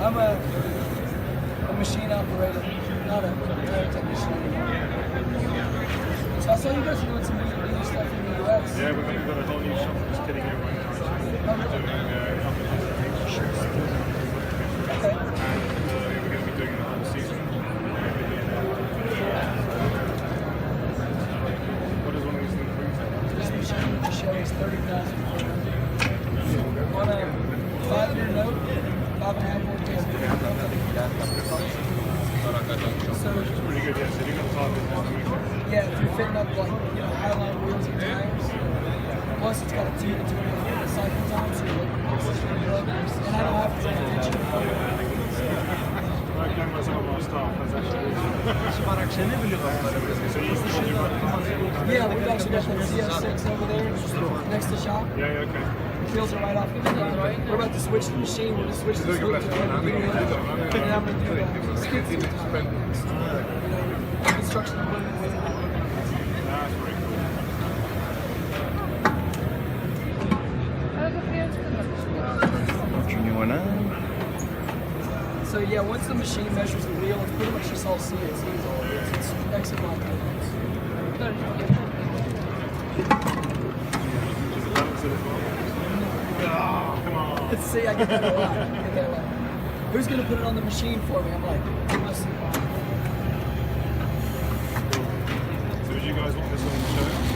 I'm a machine operator, not a tire technician anymore. So I saw you guys are doing some new stuff in the US. Yeah, we've got a whole new shop just getting everyone doing shirts. Okay. And we're going to be doing the whole season. What does one of these things bring? This machine just shows 30,000 on a 5-year note, 5.5 more days. So It's pretty good, yeah. So you're going to talk about this. yeah, if you're fitting up like Highline wheels and tires, plus it's got a 2 to 2.5 cycle time, so you're and I don't have to pay attention. Right, then some of our staff has actually. Yeah, we've actually got the CS6 over there next to shop. Yeah, yeah, okay. Wheels are right off the ground. We're about to switch the machine. We're going to switch the loop to and I'm going to do skid steer time. Construction equipment with That's pretty cool. So yeah, once the machine measures the wheel, it's pretty much just all CNC. It's exit line. Oh, come on. See, I get that a lot. Who's going to put it on the machine for me? I'm like, I must. So, would you guys want this on the show?